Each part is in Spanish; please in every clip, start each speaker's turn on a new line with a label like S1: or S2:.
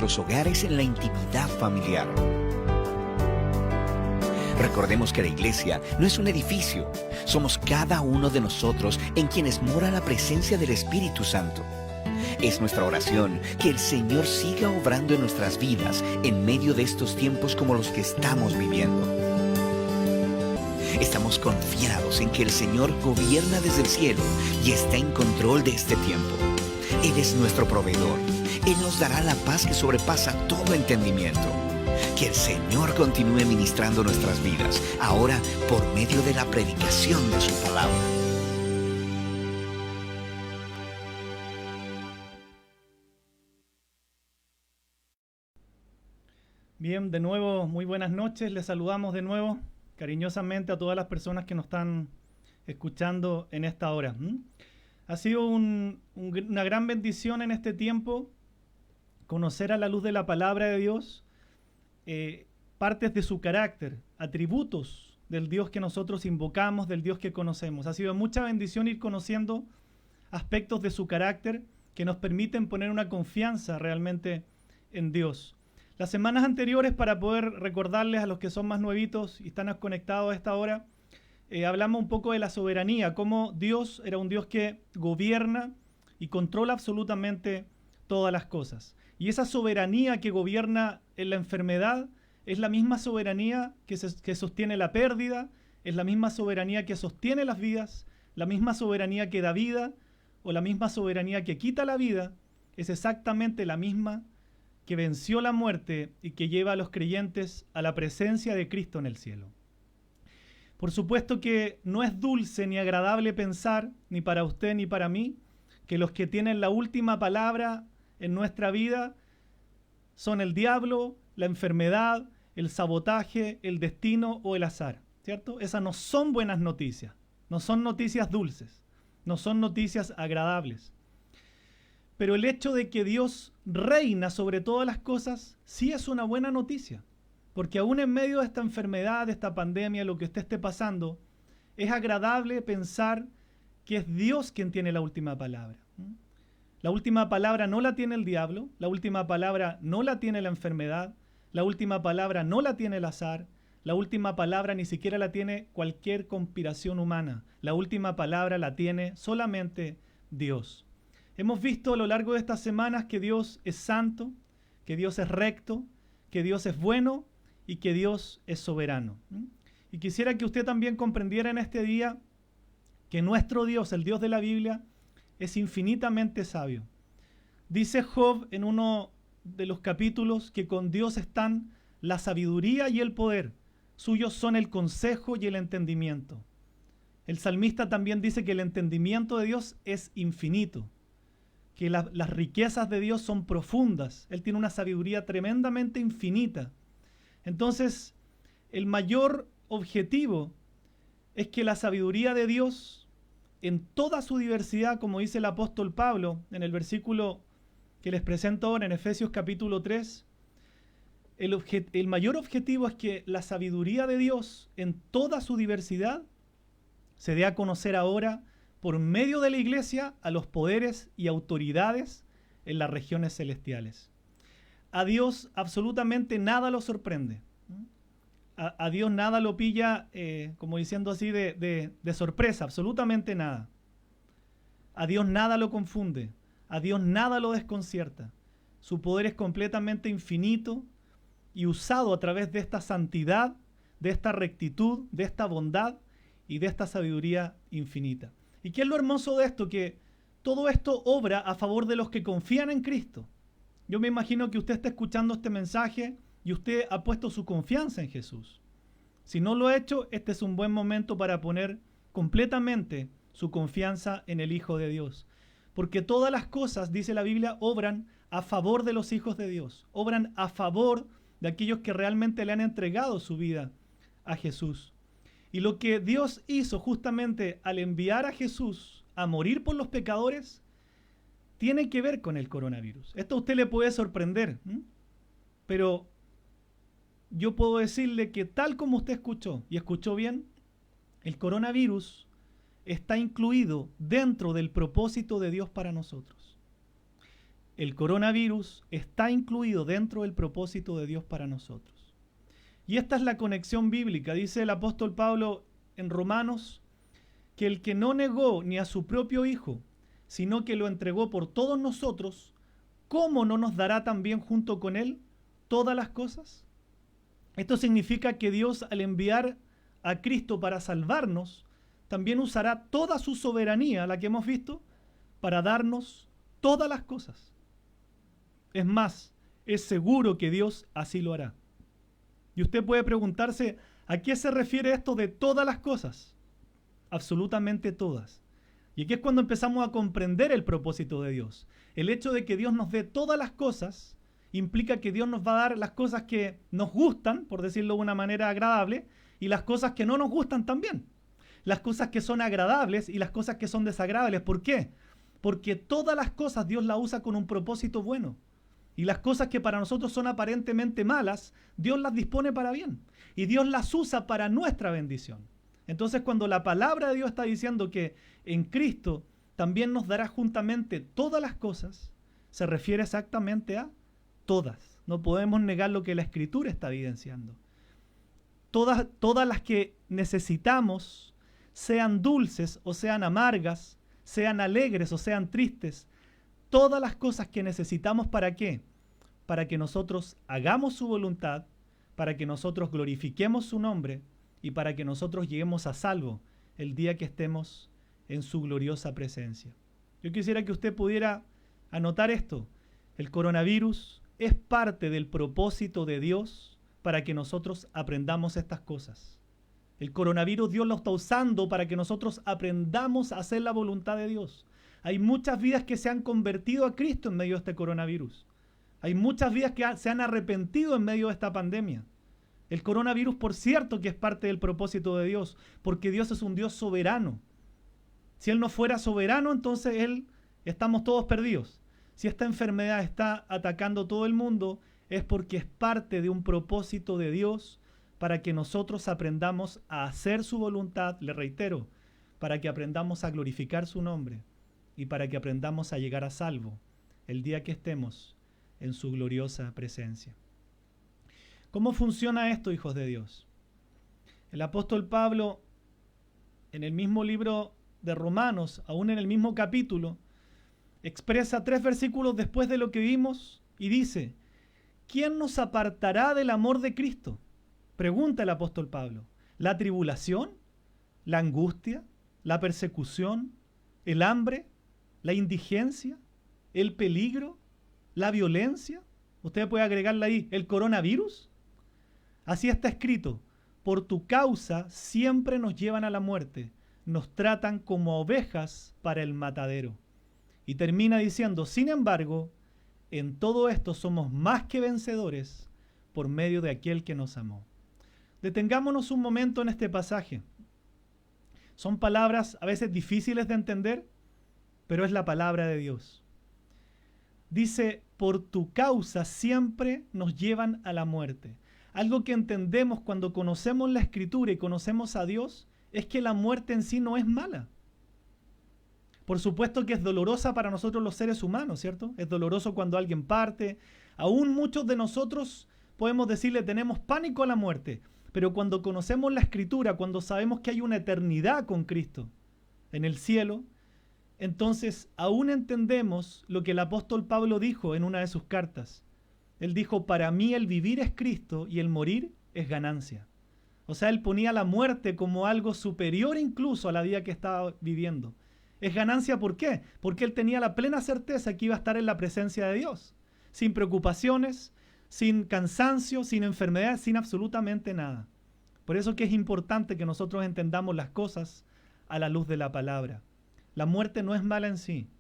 S1: nuestros hogares en la intimidad familiar. Recordemos que la iglesia no es un edificio, somos cada uno de nosotros en quienes mora la presencia del Espíritu Santo. Es nuestra oración que el Señor siga obrando en nuestras vidas en medio de estos tiempos como los que estamos viviendo. Estamos confiados en que el Señor gobierna desde el cielo y está en control de este tiempo. Él es nuestro proveedor. Él nos dará la paz que sobrepasa todo entendimiento. Que el Señor continúe ministrando nuestras vidas, ahora por medio de la predicación de su palabra.
S2: Bien, de nuevo, muy buenas noches. Les saludamos de nuevo cariñosamente a todas las personas que nos están escuchando en esta hora. Ha sido una gran bendición en este tiempo conocer a la luz de la palabra de Dios partes de su carácter, atributos del Dios que nosotros invocamos, del Dios que conocemos. Ha sido mucha bendición ir conociendo aspectos de su carácter que nos permiten poner una confianza realmente en Dios. Las semanas anteriores, para poder recordarles a los que son más nuevitos y están conectados a esta hora, hablamos un poco de la soberanía, cómo Dios era un Dios que gobierna y controla absolutamente todas las cosas. Y esa soberanía que gobierna en la enfermedad es la misma soberanía que sostiene la pérdida, es la misma soberanía que sostiene las vidas, la misma soberanía que da vida o la misma soberanía que quita la vida, es exactamente la misma que venció la muerte y que lleva a los creyentes a la presencia de Cristo en el cielo. Por supuesto que no es dulce ni agradable pensar, ni para usted ni para mí, que los que tienen la última palabra en nuestra vida son el diablo, la enfermedad, el sabotaje, el destino o el azar, ¿cierto? Esas no son buenas noticias, no son noticias dulces, no son noticias agradables. Pero el hecho de que Dios reina sobre todas las cosas sí es una buena noticia, porque aún en medio de esta enfermedad, de esta pandemia, lo que usted esté pasando, es agradable pensar que es Dios quien tiene la última palabra. La última palabra no la tiene el diablo, la última palabra no la tiene la enfermedad, la última palabra no la tiene el azar, la última palabra ni siquiera la tiene cualquier conspiración humana, la última palabra la tiene solamente Dios. Hemos visto a lo largo de estas semanas que Dios es santo, que Dios es recto, que Dios es bueno y que Dios es soberano. Y quisiera que usted también comprendiera en este día que nuestro Dios, el Dios de la Biblia, es infinitamente sabio. Dice Job en uno de los capítulos que con Dios están la sabiduría y el poder, suyos son el consejo y el entendimiento. El salmista también dice que el entendimiento de Dios es infinito, que las riquezas de Dios son profundas. Él tiene una sabiduría tremendamente infinita. Entonces, el mayor objetivo es que la sabiduría de Dios, en toda su diversidad, como dice el apóstol Pablo en el versículo que les presento ahora en Efesios capítulo 3, el mayor objetivo es que la sabiduría de Dios en toda su diversidad se dé a conocer ahora por medio de la iglesia a los poderes y autoridades en las regiones celestiales. A Dios absolutamente nada lo sorprende. A Dios nada lo pilla, como diciendo así, de sorpresa, absolutamente nada. A Dios nada lo confunde, a Dios nada lo desconcierta. Su poder es completamente infinito y usado a través de esta santidad, de esta rectitud, de esta bondad y de esta sabiduría infinita. ¿Y qué es lo hermoso de esto? Que todo esto obra a favor de los que confían en Cristo. Yo me imagino que usted está escuchando este mensaje y usted ha puesto su confianza en Jesús. Si no lo ha hecho, este es un buen momento para poner completamente su confianza en el Hijo de Dios. Porque todas las cosas, dice la Biblia, obran a favor de los hijos de Dios. Obran a favor de aquellos que realmente le han entregado su vida a Jesús. Y lo que Dios hizo justamente al enviar a Jesús a morir por los pecadores, tiene que ver con el coronavirus. Esto a usted le puede sorprender, pero yo puedo decirle que tal como usted escuchó, y escuchó bien, el coronavirus está incluido dentro del propósito de Dios para nosotros. el coronavirus está incluido dentro del propósito de Dios para nosotros. Y esta es la conexión bíblica. Dice el apóstol Pablo en Romanos que el que no negó ni a su propio Hijo, sino que lo entregó por todos nosotros, ¿cómo no nos dará también junto con Él todas las cosas? Esto significa que Dios, al enviar a Cristo para salvarnos, también usará toda su soberanía, la que hemos visto, para darnos todas las cosas. Es más, es seguro que Dios así lo hará. Y usted puede preguntarse, ¿a qué se refiere esto de todas las cosas? Absolutamente todas. Y aquí es cuando empezamos a comprender el propósito de Dios. El hecho de que Dios nos dé todas las cosas implica que Dios nos va a dar las cosas que nos gustan, por decirlo de una manera agradable, y las cosas que no nos gustan también. Las cosas que son agradables y las cosas que son desagradables. ¿Por qué? Porque todas las cosas Dios las usa con un propósito bueno. Y las cosas que para nosotros son aparentemente malas, Dios las dispone para bien. Y Dios las usa para nuestra bendición. Entonces, cuando la palabra de Dios está diciendo que en Cristo también nos dará juntamente todas las cosas, se refiere exactamente a todas. No podemos negar lo que la Escritura está evidenciando. Todas las que necesitamos, sean dulces o sean amargas, sean alegres o sean tristes, todas las cosas que necesitamos, ¿para qué? Para que nosotros hagamos su voluntad, para que nosotros glorifiquemos su nombre y para que nosotros lleguemos a salvo el día que estemos en su gloriosa presencia. Yo quisiera que usted pudiera anotar esto. El coronavirus es parte del propósito de Dios para que nosotros aprendamos estas cosas. El coronavirus Dios lo está usando para que nosotros aprendamos a hacer la voluntad de Dios. Hay muchas vidas que se han convertido a Cristo en medio de este coronavirus. Hay muchas vidas que se han arrepentido en medio de esta pandemia. El coronavirus, por cierto, que es parte del propósito de Dios, porque Dios es un Dios soberano. Si Él no fuera soberano, entonces estamos todos perdidos. Si esta enfermedad está atacando todo el mundo, es porque es parte de un propósito de Dios para que nosotros aprendamos a hacer su voluntad, le reitero, para que aprendamos a glorificar su nombre y para que aprendamos a llegar a salvo el día que estemos en su gloriosa presencia. ¿Cómo funciona esto, hijos de Dios? El apóstol Pablo, en el mismo libro de Romanos, aún en el mismo capítulo, expresa 3 versículos después de lo que vimos y dice: ¿quién nos apartará del amor de Cristo? Pregunta el apóstol Pablo. ¿La tribulación? ¿La angustia? ¿La persecución? ¿El hambre? ¿La indigencia? ¿El peligro? ¿La violencia? Usted puede agregarle ahí el coronavirus. Así está escrito: por tu causa siempre nos llevan a la muerte, nos tratan como ovejas para el matadero. Y termina diciendo: sin embargo, en todo esto somos más que vencedores por medio de aquel que nos amó. Detengámonos un momento en este pasaje. Son palabras a veces difíciles de entender, pero es la palabra de Dios. Dice: por tu causa siempre nos llevan a la muerte. Algo que entendemos cuando conocemos la Escritura y conocemos a Dios es que la muerte en sí no es mala. Por supuesto que es dolorosa para nosotros los seres humanos, ¿cierto? Es doloroso cuando alguien parte. Aún muchos de nosotros podemos decirle tenemos pánico a la muerte. Pero cuando conocemos la Escritura, cuando sabemos que hay una eternidad con Cristo en el cielo, entonces aún entendemos lo que el apóstol Pablo dijo en una de sus cartas. Él dijo: para mí el vivir es Cristo y el morir es ganancia. O sea, él ponía la muerte como algo superior incluso a la vida que estaba viviendo. Es ganancia, ¿por qué? Porque él tenía la plena certeza que iba a estar en la presencia de Dios, sin preocupaciones, sin cansancio, sin enfermedad, sin absolutamente nada. Por eso que es importante que nosotros entendamos las cosas a la luz de la palabra. La muerte no es mala en sí.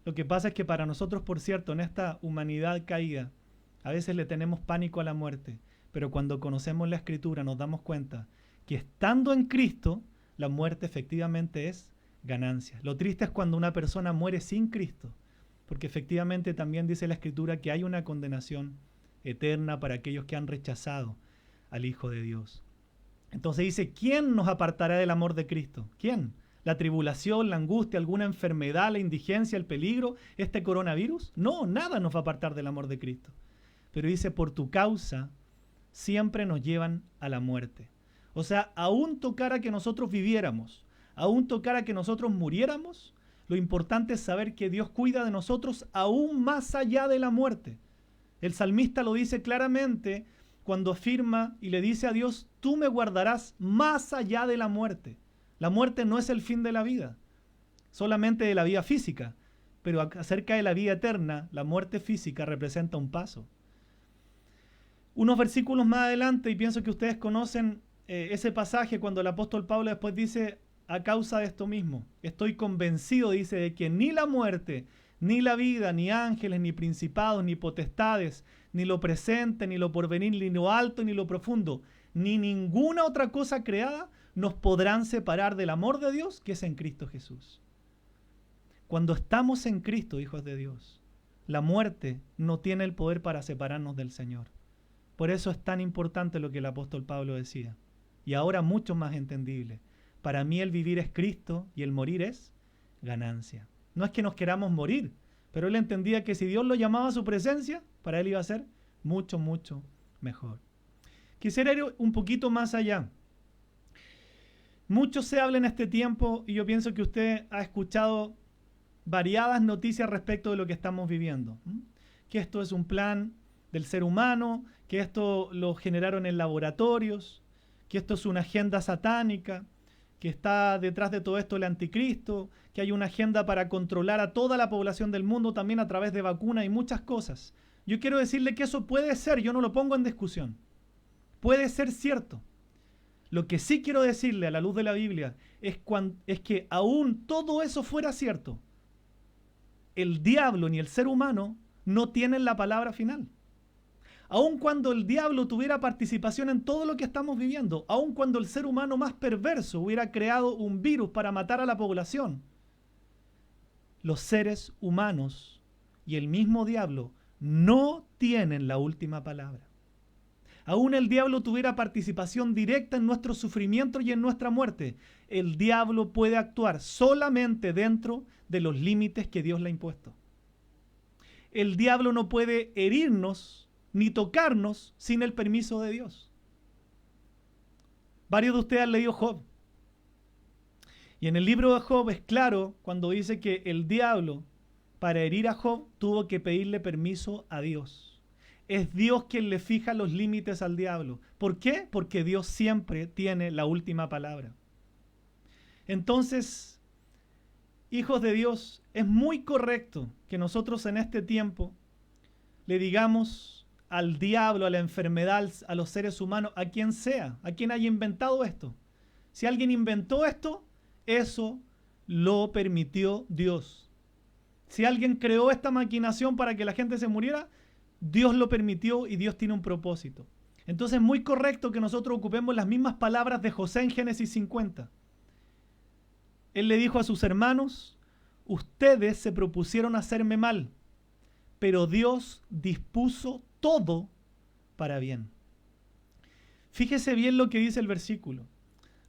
S2: Lo que pasa es que para nosotros, por cierto, en esta humanidad caída, a veces le tenemos pánico a la muerte, pero cuando conocemos la Escritura nos damos cuenta que estando en Cristo, la muerte efectivamente es ganancia. Lo triste es cuando una persona muere sin Cristo, porque efectivamente también dice la Escritura que hay una condenación eterna para aquellos que han rechazado al Hijo de Dios. Entonces dice: ¿quién nos apartará del amor de Cristo? ¿Quién? ¿La tribulación, la angustia, alguna enfermedad, la indigencia, el peligro, este coronavirus? No, nada nos va a apartar del amor de Cristo. Pero dice, por tu causa siempre nos llevan a la muerte. O sea, aún tocara que nosotros viviéramos, aún tocara que nosotros muriéramos, lo importante es saber que Dios cuida de nosotros aún más allá de la muerte. El salmista lo dice claramente cuando afirma y le dice a Dios, tú me guardarás más allá de la muerte. La muerte no es el fin de la vida, solamente de la vida física, pero acerca de la vida eterna, la muerte física representa un paso. Unos versículos más adelante, y pienso que ustedes conocen ese pasaje cuando el apóstol Pablo después dice, a causa de esto mismo, estoy convencido, dice, de que ni la muerte, ni la vida, ni ángeles, ni principados, ni potestades, ni lo presente, ni lo porvenir, ni lo alto, ni lo profundo, ni ninguna otra cosa creada nos podrán separar del amor de Dios que es en Cristo Jesús. Cuando estamos en Cristo, hijos de Dios, la muerte no tiene el poder para separarnos del Señor. Por eso es tan importante lo que el apóstol Pablo decía. Y ahora mucho más entendible. Para mí el vivir es Cristo y el morir es ganancia. No es que nos queramos morir, pero él entendía que si Dios lo llamaba a su presencia, para él iba a ser mucho, mucho mejor. Quisiera ir un poquito más allá. Mucho se habla en este tiempo y yo pienso que usted ha escuchado variadas noticias respecto de lo que estamos viviendo. Que esto es un plan del ser humano, que esto lo generaron en laboratorios, que esto es una agenda satánica, que está detrás de todo esto el anticristo, que hay una agenda para controlar a toda la población del mundo también a través de vacunas y muchas cosas. Yo quiero decirle que eso puede ser, yo no lo pongo en discusión. Puede ser cierto. Lo que sí quiero decirle a la luz de la Biblia es que aún todo eso fuera cierto, el diablo ni el ser humano no tienen la palabra final. Aun cuando el diablo tuviera participación en todo lo que estamos viviendo, aun cuando el ser humano más perverso hubiera creado un virus para matar a la población, los seres humanos y el mismo diablo no tienen la última palabra. Aún el diablo tuviera participación directa en nuestro sufrimiento y en nuestra muerte, el diablo puede actuar solamente dentro de los límites que Dios le ha impuesto. El diablo no puede herirnos ni tocarnos sin el permiso de Dios. Varios de ustedes han leído Job. Y en el libro de Job es claro cuando dice que el diablo, para herir a Job, tuvo que pedirle permiso a Dios. Es Dios quien le fija los límites al diablo. ¿Por qué? Porque Dios siempre tiene la última palabra. Entonces, hijos de Dios, es muy correcto que nosotros en este tiempo le digamos al diablo, a la enfermedad, a los seres humanos, a quien sea, a quien haya inventado esto. Si alguien inventó esto, eso lo permitió Dios. Si alguien creó esta maquinación para que la gente se muriera, Dios lo permitió y Dios tiene un propósito. Entonces es muy correcto que nosotros ocupemos las mismas palabras de José en Génesis 50. Él le dijo a sus hermanos, ustedes se propusieron hacerme mal, pero Dios dispuso todo para bien. Fíjese bien lo que dice el versículo.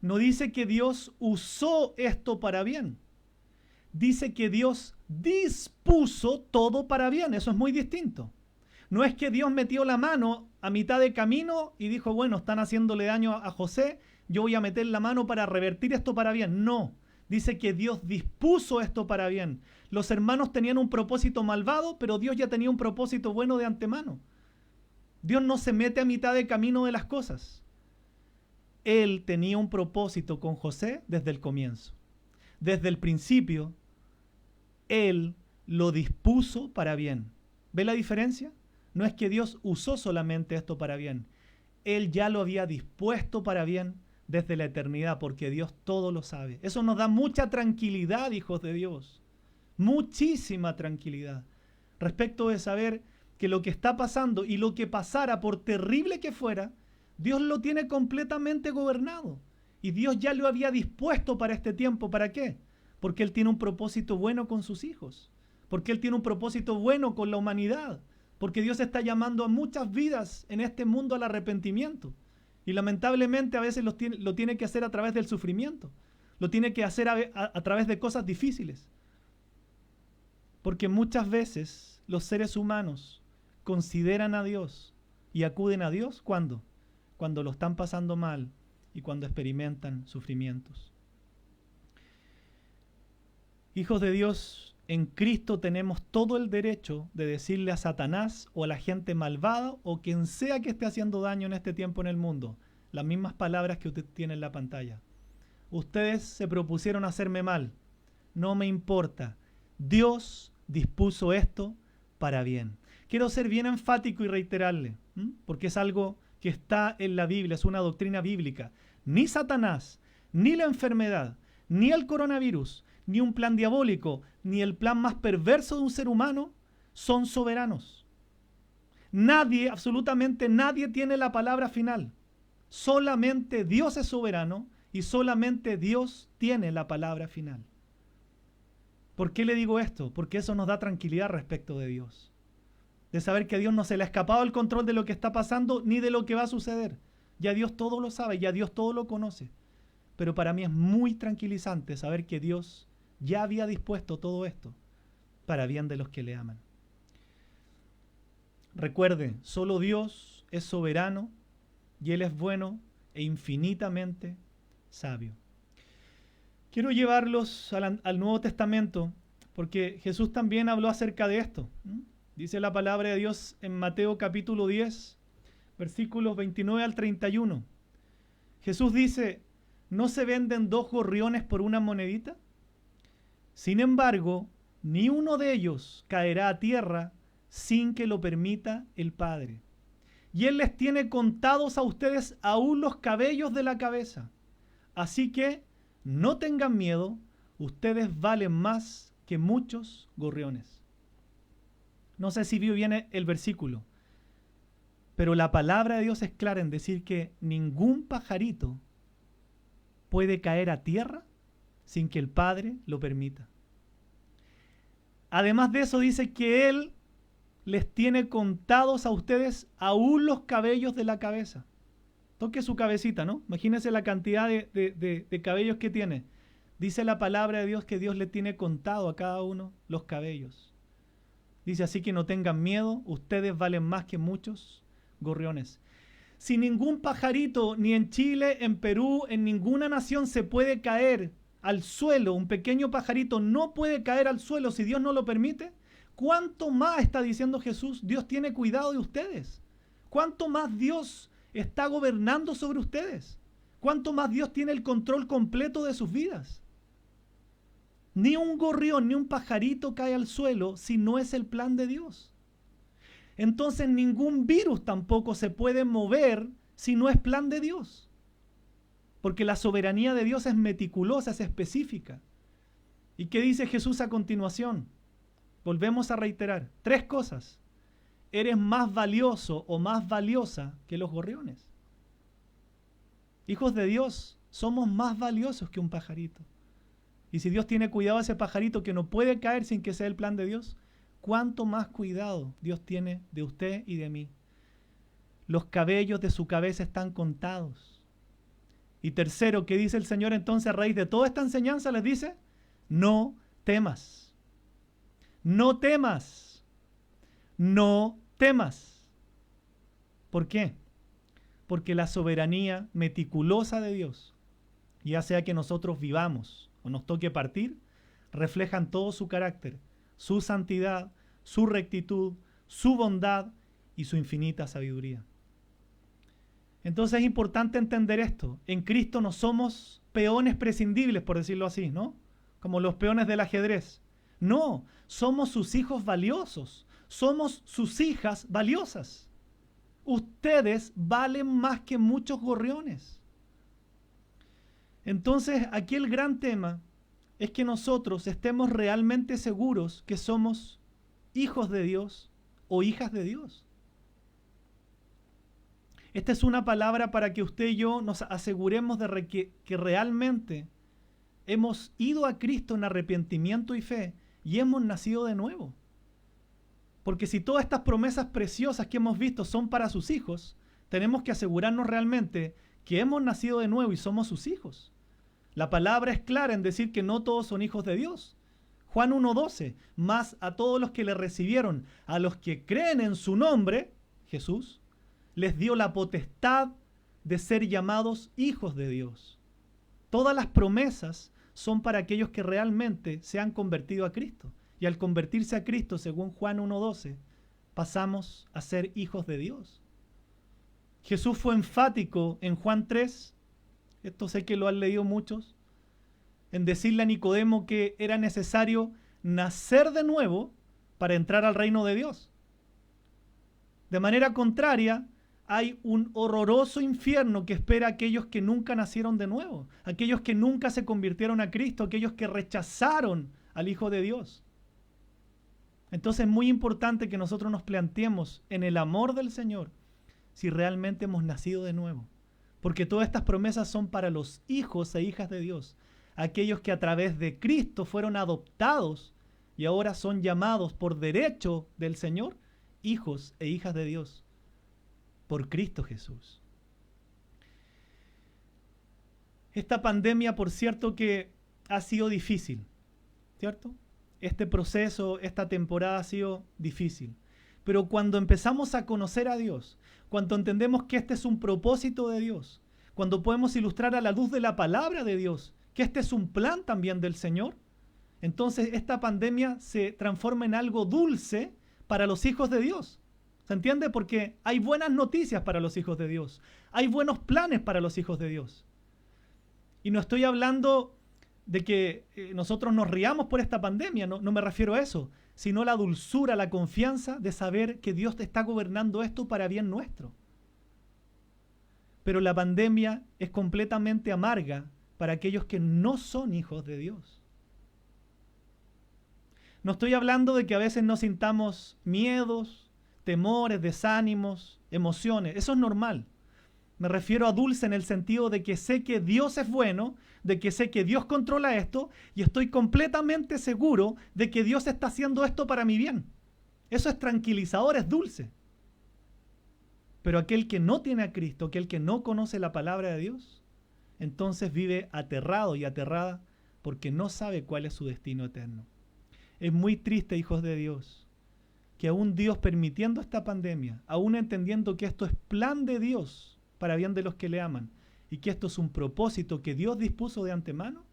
S2: No dice que Dios usó esto para bien. Dice que Dios dispuso todo para bien. Eso es muy distinto. No es que Dios metió la mano a mitad de camino y dijo, bueno, están haciéndole daño a José, yo voy a meter la mano para revertir esto para bien. No. Dice que Dios dispuso esto para bien. Los hermanos tenían un propósito malvado, pero Dios ya tenía un propósito bueno de antemano. Dios no se mete a mitad de camino de las cosas. Él tenía un propósito con José desde el comienzo. Desde el principio, Él lo dispuso para bien. ¿Ve la diferencia? No es que Dios usó solamente esto para bien. Él ya lo había dispuesto para bien desde la eternidad, porque Dios todo lo sabe. Eso nos da mucha tranquilidad, hijos de Dios. Muchísima tranquilidad respecto de saber que lo que está pasando y lo que pasara, por terrible que fuera, Dios lo tiene completamente gobernado. Y Dios ya lo había dispuesto para este tiempo. ¿Para qué? Porque Él tiene un propósito bueno con sus hijos. Porque Él tiene un propósito bueno con la humanidad. Porque Dios está llamando a muchas vidas en este mundo al arrepentimiento. Y lamentablemente a veces lo tiene que hacer a través del sufrimiento. lo tiene que hacer a través de cosas difíciles. Porque muchas veces los seres humanos consideran a Dios y acuden a Dios, ¿cuándo? Cuando lo están pasando mal y cuando experimentan sufrimientos. Hijos de Dios, en Cristo tenemos todo el derecho de decirle a Satanás o a la gente malvada o quien sea que esté haciendo daño en este tiempo en el mundo, las mismas palabras que usted tiene en la pantalla. Ustedes se propusieron hacerme mal, no me importa. Dios dispuso esto para bien. Quiero ser bien enfático y reiterarle, porque es algo que está en la Biblia, es una doctrina bíblica. Ni Satanás, ni la enfermedad, ni el coronavirus, ni un plan diabólico, ni el plan más perverso de un ser humano son soberanos. Nadie, absolutamente nadie tiene la palabra final. Solamente Dios es soberano y solamente Dios tiene la palabra final. ¿Por qué le digo esto? Porque eso nos da tranquilidad respecto de Dios. De saber que a Dios no se le ha escapado el control de lo que está pasando ni de lo que va a suceder. Ya Dios todo lo sabe, ya Dios todo lo conoce. Pero para mí es muy tranquilizante saber que Dios ya había dispuesto todo esto para bien de los que le aman. Recuerde, solo Dios es soberano y Él es bueno e infinitamente sabio. Quiero llevarlos al Nuevo Testamento porque Jesús también habló acerca de esto. Dice la palabra de Dios en Mateo capítulo 10, versículos 29 al 31. Jesús dice, ¿no se venden 2 gorriones por una monedita? Sin embargo, ni uno de ellos caerá a tierra sin que lo permita el Padre. Y Él les tiene contados a ustedes aún los cabellos de la cabeza. Así que no tengan miedo, ustedes valen más que muchos gorriones. No sé si vio bien el versículo, pero la palabra de Dios es clara en decir que ningún pajarito puede caer a tierra sin que el Padre lo permita. Además de eso dice que Él les tiene contados a ustedes aún los cabellos de la cabeza. Toque su cabecita, ¿no? Imagínense la cantidad de cabellos que tiene. Dice la palabra de Dios que Dios le tiene contado a cada uno los cabellos. Dice así que no tengan miedo, ustedes valen más que muchos gorriones. Si ningún pajarito, ni en Chile, en Perú, en ninguna nación se puede caer al suelo, un pequeño pajarito no puede caer al suelo si Dios no lo permite, ¿cuánto más está diciendo Jesús? Dios tiene cuidado de ustedes. ¿Cuánto más Dios está gobernando sobre ustedes? ¿Cuánto más Dios tiene el control completo de sus vidas? Ni un gorrión, ni un pajarito cae al suelo si no es el plan de Dios. Entonces ningún virus tampoco se puede mover si no es plan de Dios. Porque la soberanía de Dios es meticulosa, es específica. ¿Y qué dice Jesús a continuación? Volvemos a reiterar 3 cosas. Eres más valioso o más valiosa que los gorriones. Hijos de Dios, somos más valiosos que un pajarito. Y si Dios tiene cuidado a ese pajarito que no puede caer sin que sea el plan de Dios, ¿cuánto más cuidado Dios tiene de usted y de mí? Los cabellos de su cabeza están contados. Y tercero, ¿qué dice el Señor entonces a raíz de toda esta enseñanza? Les dice, no temas. No temas. No temas. ¿Por qué? Porque la soberanía meticulosa de Dios, ya sea que nosotros vivamos o nos toque partir, reflejan todo su carácter, su santidad, su rectitud, su bondad y su infinita sabiduría. Entonces es importante entender esto. En Cristo no somos peones prescindibles, por decirlo así, ¿no? Como los peones del ajedrez. No, somos sus hijos valiosos. Somos sus hijas valiosas. Ustedes valen más que muchos gorriones. Entonces, aquí el gran tema es que nosotros estemos realmente seguros que somos hijos de Dios o hijas de Dios. Esta es una palabra para que usted y yo nos aseguremos de que realmente hemos ido a Cristo en arrepentimiento y fe y hemos nacido de nuevo. Porque si todas estas promesas preciosas que hemos visto son para sus hijos, tenemos que asegurarnos realmente que hemos nacido de nuevo y somos sus hijos. La palabra es clara en decir que no todos son hijos de Dios. Juan 1:12, mas a todos los que le recibieron, a los que creen en su nombre, Jesús, les dio la potestad de ser llamados hijos de Dios. Todas las promesas son para aquellos que realmente se han convertido a Cristo. Y al convertirse a Cristo, según Juan 1:12, pasamos a ser hijos de Dios. Jesús fue enfático en Juan 3, esto sé que lo han leído muchos, en decirle a Nicodemo que era necesario nacer de nuevo para entrar al reino de Dios. De manera contraria, hay un horroroso infierno que espera a aquellos que nunca nacieron de nuevo, aquellos que nunca se convirtieron a Cristo, aquellos que rechazaron al Hijo de Dios. Entonces es muy importante que nosotros nos planteemos en el amor del Señor si realmente hemos nacido de nuevo. Porque todas estas promesas son para los hijos e hijas de Dios, aquellos que a través de Cristo fueron adoptados y ahora son llamados por derecho del Señor hijos e hijas de Dios por Cristo Jesús. Esta pandemia, por cierto, que ha sido difícil, ¿cierto? Este proceso, esta temporada ha sido difícil. Pero cuando empezamos a conocer a Dios, cuando entendemos que este es un propósito de Dios, cuando podemos ilustrar a la luz de la palabra de Dios, que este es un plan también del Señor, entonces esta pandemia se transforma en algo dulce para los hijos de Dios. ¿Se entiende? Porque hay buenas noticias para los hijos de Dios. Hay buenos planes para los hijos de Dios. Y no estoy hablando de que nosotros nos riamos por esta pandemia, no me refiero a eso, sino la dulzura, la confianza de saber que Dios está gobernando esto para bien nuestro. Pero la pandemia es completamente amarga para aquellos que no son hijos de Dios. No estoy hablando de que a veces no sintamos miedos, temores, desánimos, emociones. Eso es normal. Me refiero a dulce en el sentido de que sé que Dios es bueno, de que sé que Dios controla esto y estoy completamente seguro de que Dios está haciendo esto para mi bien. Eso es tranquilizador, es dulce. Pero aquel que no tiene a Cristo, aquel que no conoce la palabra de Dios, entonces vive aterrado y aterrada porque no sabe cuál es su destino eterno. Es muy triste, hijos de Dios, que aún Dios permitiendo esta pandemia, aún entendiendo que esto es plan de Dios para bien de los que le aman y que esto es un propósito que Dios dispuso de antemano,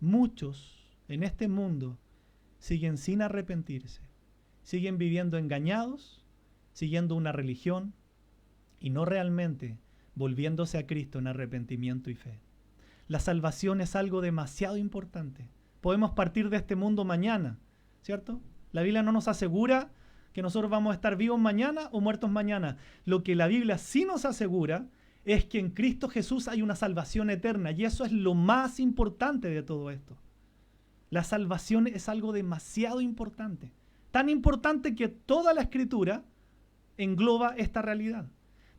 S2: muchos en este mundo siguen sin arrepentirse, siguen viviendo engañados, siguiendo una religión y no realmente volviéndose a Cristo en arrepentimiento y fe. La salvación es algo demasiado importante. Podemos partir de este mundo mañana, ¿cierto? La Biblia no nos asegura que nosotros vamos a estar vivos mañana o muertos mañana. Lo que la Biblia sí nos asegura es que en Cristo Jesús hay una salvación eterna y eso es lo más importante de todo esto. La salvación es algo demasiado importante. Tan importante que toda la Escritura engloba esta realidad.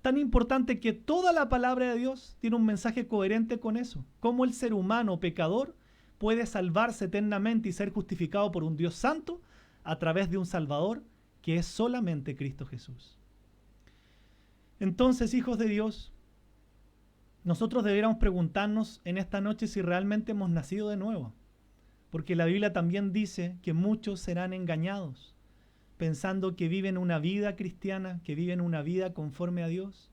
S2: Tan importante que toda la palabra de Dios tiene un mensaje coherente con eso. Cómo el ser humano pecador puede salvarse eternamente y ser justificado por un Dios santo a través de un Salvador que es solamente Cristo Jesús. Entonces, hijos de Dios, nosotros deberíamos preguntarnos en esta noche si realmente hemos nacido de nuevo. Porque la Biblia también dice que muchos serán engañados, pensando que viven una vida cristiana, que viven una vida conforme a Dios,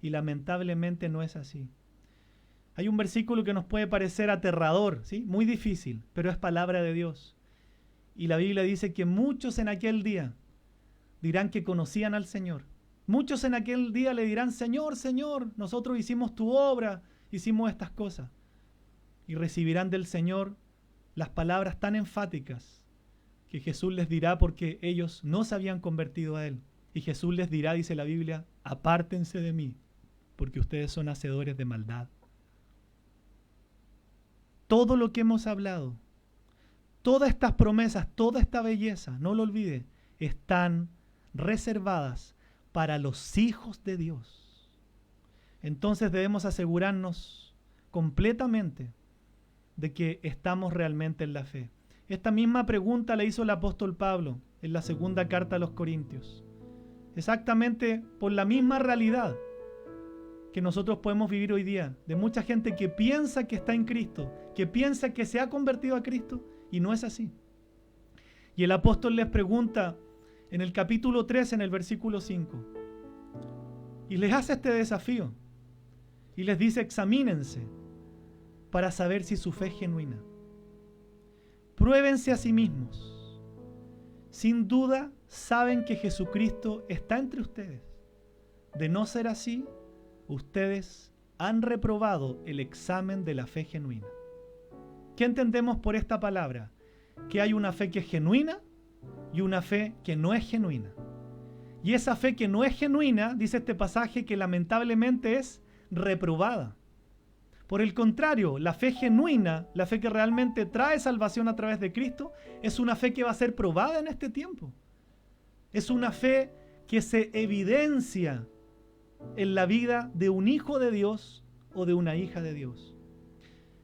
S2: y lamentablemente no es así. Hay un versículo que nos puede parecer aterrador, ¿sí? Muy difícil, pero es palabra de Dios. Y la Biblia dice que muchos en aquel día dirán que conocían al Señor. Muchos en aquel día le dirán, Señor, Señor, nosotros hicimos tu obra, hicimos estas cosas. Y recibirán del Señor las palabras tan enfáticas que Jesús les dirá porque ellos no se habían convertido a Él. Y Jesús les dirá, dice la Biblia, apártense de mí, porque ustedes son hacedores de maldad. Todo lo que hemos hablado, todas estas promesas, toda esta belleza, no lo olvide, están reservadas para los hijos de Dios. Entonces debemos asegurarnos completamente de que estamos realmente en la fe. Esta misma pregunta la hizo el apóstol Pablo en la segunda carta a los Corintios. Exactamente por la misma realidad. que nosotros podemos vivir hoy día, de mucha gente que piensa que está en Cristo, que piensa que se ha convertido a Cristo, y no es así. Y el apóstol les pregunta en el capítulo 3, en el versículo 5, y les hace este desafío, y les dice: examínense para saber si su fe es genuina. Pruébense a sí mismos. Sin duda saben que Jesucristo está entre ustedes. De no ser así, ustedes han reprobado el examen de la fe genuina. ¿Qué entendemos por esta palabra? Que hay una fe que es genuina y una fe que no es genuina. Y esa fe que no es genuina, dice este pasaje, que lamentablemente es reprobada. Por el contrario, la fe genuina, la fe que realmente trae salvación a través de Cristo, es una fe que va a ser probada en este tiempo. Es una fe que se evidencia en la vida de un hijo de Dios o de una hija de Dios.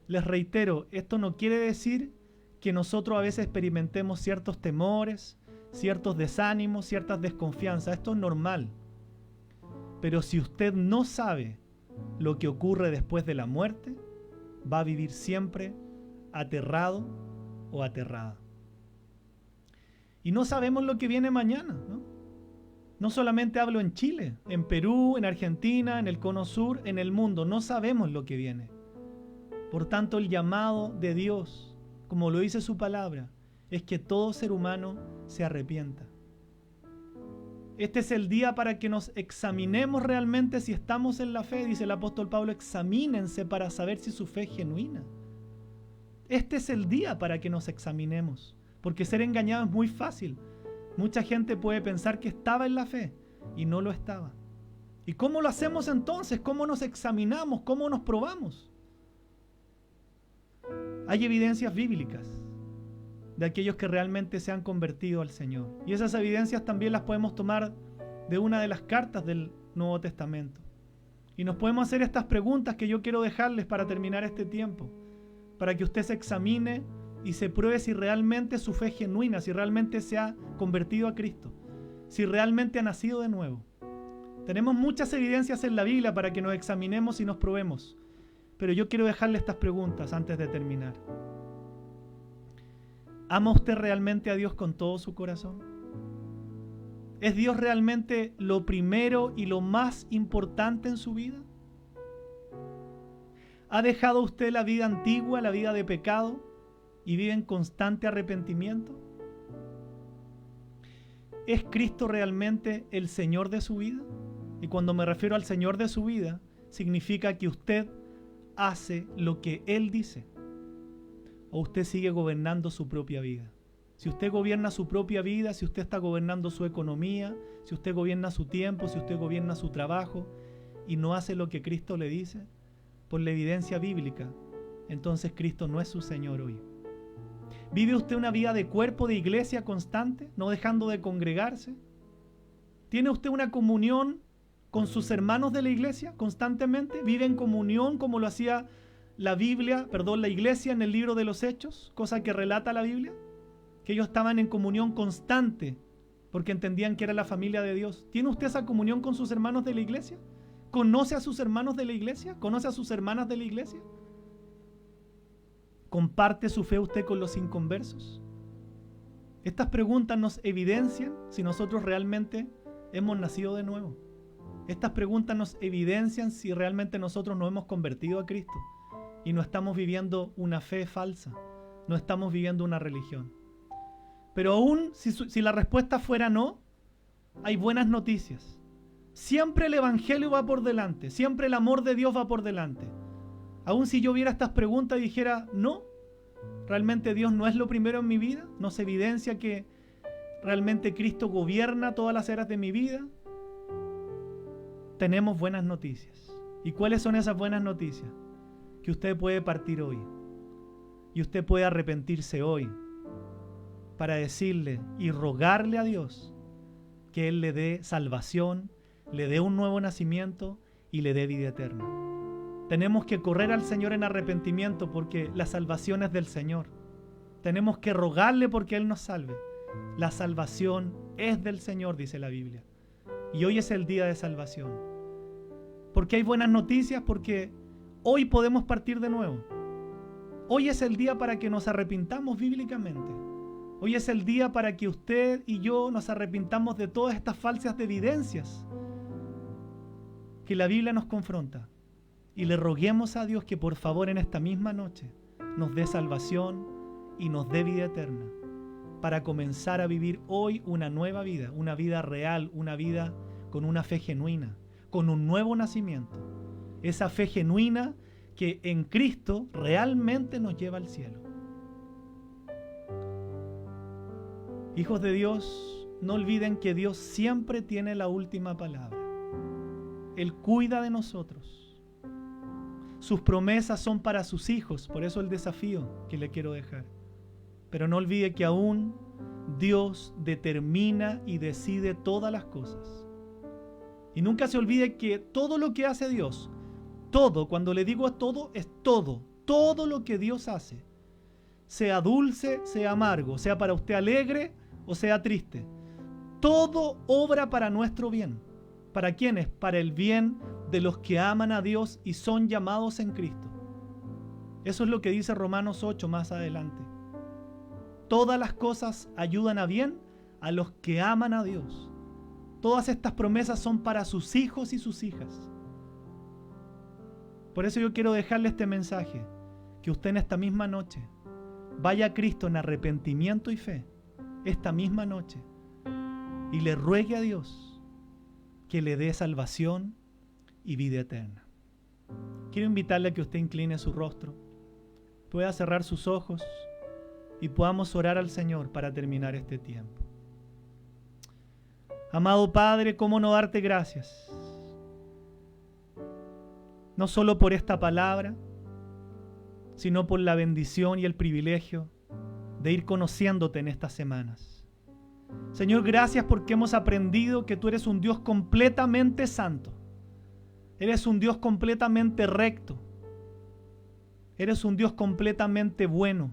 S2: Les reitero, esto no quiere decir que nosotros a veces experimentemos ciertos temores, ciertos desánimos, ciertas desconfianzas. Esto es normal. Pero si usted no sabe lo que ocurre después de la muerte, va a vivir siempre aterrado o aterrada. Y no sabemos lo que viene mañana, ¿no? No solamente hablo en Chile, en Perú, en Argentina, en el Cono Sur, en el mundo. No sabemos lo que viene. Por tanto, el llamado de Dios, como lo dice su palabra, es que todo ser humano se arrepienta. Este es el día para que nos examinemos realmente si estamos en la fe. Dice el apóstol Pablo: examínense para saber si su fe es genuina. Este es el día para que nos examinemos, porque ser engañado es muy fácil. Mucha gente puede pensar que estaba en la fe y no lo estaba. ¿Y cómo lo hacemos entonces? ¿Cómo nos examinamos? ¿Cómo nos probamos? Hay evidencias bíblicas de aquellos que realmente se han convertido al Señor. Y esas evidencias también las podemos tomar de una de las cartas del Nuevo Testamento. Y nos podemos hacer estas preguntas que yo quiero dejarles para terminar este tiempo, para que usted se examine y se pruebe si realmente su fe es genuina, si realmente se ha convertido a Cristo, si realmente ha nacido de nuevo. Tenemos muchas evidencias en la Biblia para que nos examinemos y nos probemos, pero yo quiero dejarle estas preguntas antes de terminar. ¿Ama usted realmente a Dios con todo su corazón? ¿Es Dios realmente lo primero y lo más importante en su vida? ¿Ha dejado usted la vida antigua, la vida de pecado, y vive en constante arrepentimiento? ¿Es Cristo realmente el Señor de su vida? Y cuando me refiero al Señor de su vida, significa que usted hace lo que Él dice, o usted sigue gobernando su propia vida. Si usted gobierna su propia vida, si usted está gobernando su economía, si usted gobierna su tiempo, si usted gobierna su trabajo y no hace lo que Cristo le dice, por la evidencia bíblica, entonces Cristo no es su Señor hoy. ¿Vive usted una vida de cuerpo de iglesia constante, no dejando de congregarse? ¿Tiene usted una comunión con sus hermanos de la iglesia constantemente? ¿Vive en comunión como lo hacía la iglesia en el libro de los Hechos, cosa que relata la Biblia? Que ellos estaban en comunión constante porque entendían que era la familia de Dios. ¿Tiene usted esa comunión con sus hermanos de la iglesia? ¿Conoce a sus hermanos de la iglesia? ¿Conoce a sus hermanas de la iglesia? ¿Comparte su fe usted con los inconversos? Estas preguntas nos evidencian si nosotros realmente hemos nacido de nuevo. Estas preguntas nos evidencian si realmente nosotros nos hemos convertido a Cristo y no estamos viviendo una fe falsa, no estamos viviendo una religión. Pero aún si la respuesta fuera no, hay buenas noticias. Siempre el Evangelio va por delante, siempre el amor de Dios va por delante. Aún si yo viera estas preguntas y dijera, no, realmente Dios no es lo primero en mi vida, no se evidencia que realmente Cristo gobierna todas las eras de mi vida, tenemos buenas noticias. ¿Y cuáles son esas buenas noticias? Que usted puede partir hoy y usted puede arrepentirse hoy para decirle y rogarle a Dios que Él le dé salvación, le dé un nuevo nacimiento y le dé vida eterna. Tenemos que correr al Señor en arrepentimiento porque la salvación es del Señor. Tenemos que rogarle porque Él nos salve. La salvación es del Señor, dice la Biblia. Y hoy es el día de salvación. ¿Por qué hay buenas noticias? Porque hoy podemos partir de nuevo. Hoy es el día para que nos arrepintamos bíblicamente. Hoy es el día para que usted y yo nos arrepintamos de todas estas falsas evidencias que la Biblia nos confronta. Y le roguemos a Dios que por favor en esta misma noche nos dé salvación y nos dé vida eterna, para comenzar a vivir hoy una nueva vida, una vida real, una vida con una fe genuina, con un nuevo nacimiento. Esa fe genuina que en Cristo realmente nos lleva al cielo. Hijos de Dios, no olviden que Dios siempre tiene la última palabra. Él cuida de nosotros. Sus promesas son para sus hijos, por eso el desafío que le quiero dejar. Pero no olvide que aún Dios determina y decide todas las cosas. Y nunca se olvide que todo lo que hace Dios, todo, cuando le digo todo, es todo. Todo lo que Dios hace, sea dulce, sea amargo, sea para usted alegre o sea triste, todo obra para nuestro bien. ¿Para quiénes? Para el bien de los que aman a Dios y son llamados en Cristo. Eso es lo que dice Romanos 8 más adelante. Todas las cosas ayudan a bien a los que aman a Dios. Todas estas promesas son para sus hijos y sus hijas. Por eso yo quiero dejarle este mensaje, que usted en esta misma noche vaya a Cristo en arrepentimiento y fe, esta misma noche, y le ruegue a Dios que le dé salvación y vida eterna. Quiero invitarle a que usted incline su rostro, pueda cerrar sus ojos y podamos orar al Señor para terminar este tiempo. Amado Padre, ¿cómo no darte gracias? No solo por esta palabra, sino por la bendición y el privilegio de ir conociéndote en estas semanas. Señor, gracias porque hemos aprendido que tú eres un Dios completamente santo. Eres un Dios completamente recto. Eres un Dios completamente bueno.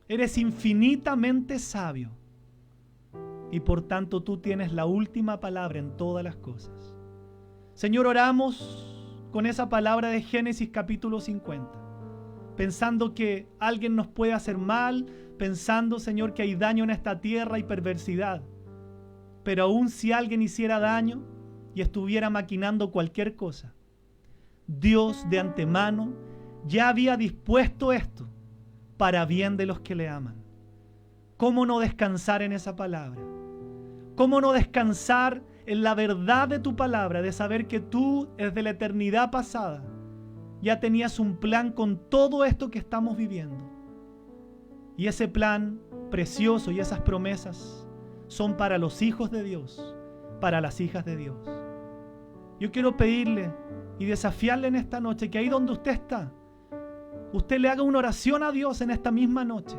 S2: Eres infinitamente sabio. Y por tanto tú tienes la última palabra en todas las cosas. Señor, oramos con esa palabra de Génesis capítulo 50. Pensando que alguien nos puede hacer mal, pensando, Señor, que hay daño en esta tierra y perversidad. Pero aun si alguien hiciera daño y estuviera maquinando cualquier cosa, Dios de antemano ya había dispuesto esto para bien de los que le aman. ¿Cómo no descansar en esa palabra? ¿Cómo no descansar en la verdad de tu palabra, de saber que tú, desde la eternidad pasada, ya tenías un plan con todo esto que estamos viviendo? Y ese plan precioso y esas promesas son para los hijos de Dios, para las hijas de Dios. Yo quiero pedirle y desafiarle en esta noche que ahí donde usted está, usted le haga una oración a Dios en esta misma noche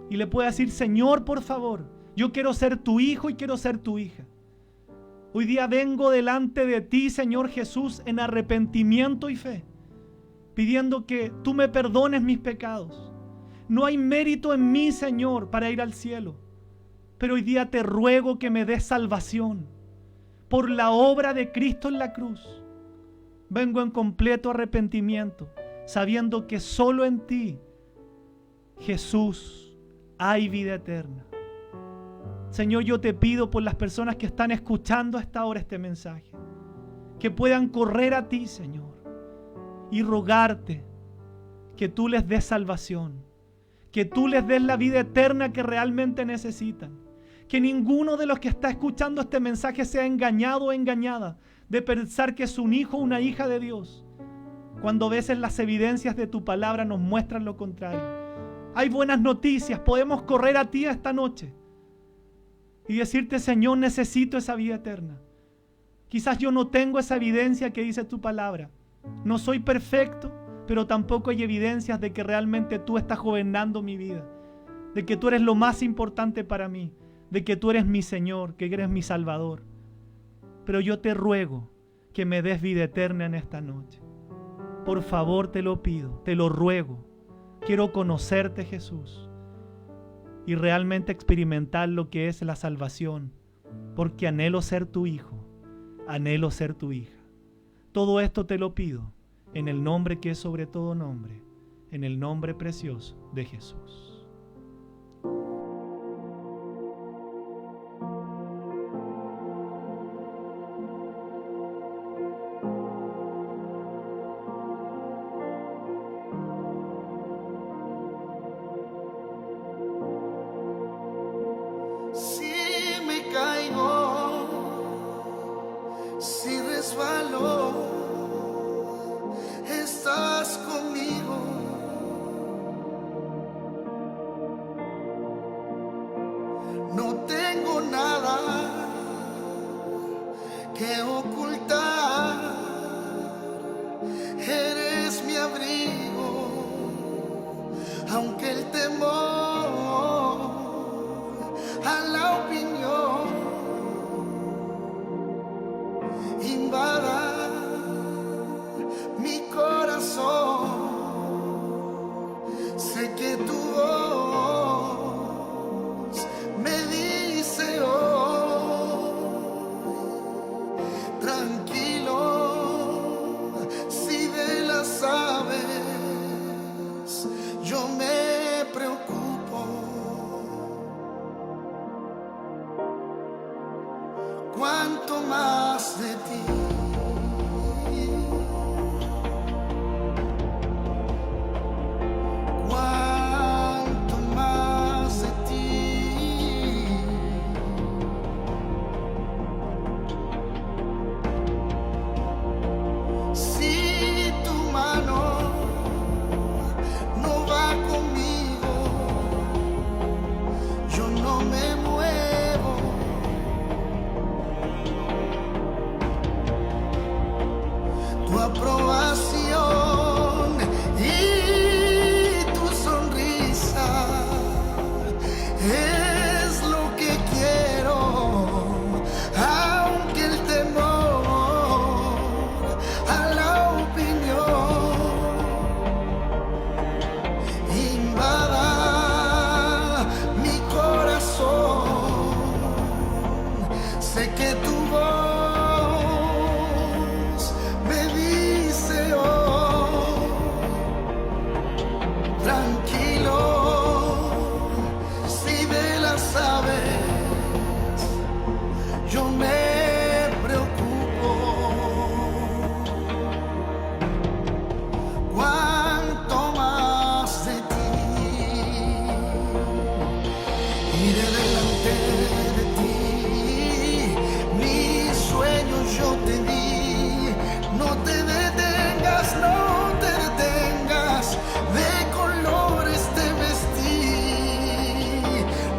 S2: y le pueda decir: Señor, por favor, yo quiero ser tu hijo y quiero ser tu hija. Hoy día vengo delante de ti, Señor Jesús, en arrepentimiento y fe, pidiendo que tú me perdones mis pecados. No hay mérito en mí, Señor, para ir al cielo, pero hoy día te ruego que me des salvación por la obra de Cristo en la cruz. Vengo en completo arrepentimiento, sabiendo que solo en ti, Jesús, hay vida eterna. Señor, yo te pido por las personas que están escuchando hasta ahora este mensaje, que puedan correr a ti, Señor, y rogarte que tú les des salvación, que tú les des la vida eterna que realmente necesitan. Que ninguno de los que está escuchando este mensaje sea engañado o engañada de pensar que es un hijo o una hija de Dios, cuando a veces las evidencias de tu palabra nos muestran lo contrario. Hay buenas noticias, podemos correr a ti esta noche y decirte: Señor, necesito esa vida eterna. Quizás yo no tengo esa evidencia que dice tu palabra. No soy perfecto, pero tampoco hay evidencias de que realmente tú estás gobernando mi vida, de que tú eres lo más importante para mí, de que tú eres mi Señor, que eres mi Salvador. Pero yo te ruego que me des vida eterna en esta noche. Por favor, te lo pido, te lo ruego. Quiero conocerte, Jesús, y realmente experimentar lo que es la salvación, porque anhelo ser tu hijo, anhelo ser tu hija. todo esto te lo pido en el nombre que es sobre todo nombre, en el nombre precioso de Jesús.
S3: Si me caigo, si resbalo, estás conmigo. No tengo nada que ocultar, eres mi abrigo, aunque el temor a la opinión invada mi corazón. Sé que tu voz me dice hoy, tranquilo, si de las aves yo me preocupo. Cuánto más de ti, cuánto más de ti. Si tu mano no va conmigo, yo no me muevo. Tu aprobación y tu sonrisa es lo que quiero, aunque el temor a la opinión invada mi corazón. Sé que tu voz me dice hoy, tranquilo, si de las aves yo me preocupo. Cuánto más de ti, iré delante de ti, mis sueños yo te di. No te detengas, no te detengas, de colores te vestí.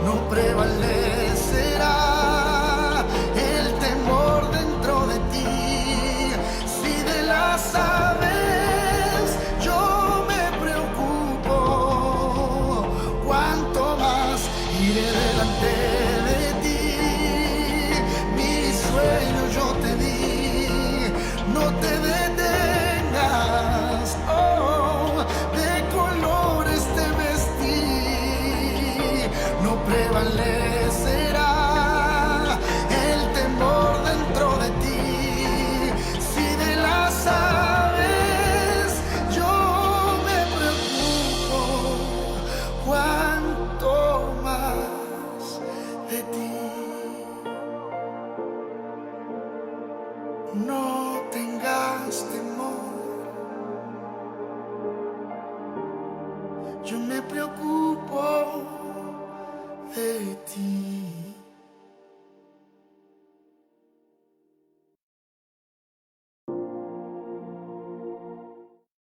S3: No prevalecerá el temor dentro de ti. Si de las aves yo me preocupo, cuánto más iré delante de ti. Mis sueños yo te di. No te detengas, oh, de colores te vestí. No prevalecerá el temor dentro de ti. Si de las aves yo me preocupo, cuánto más de ti. No tengas temor.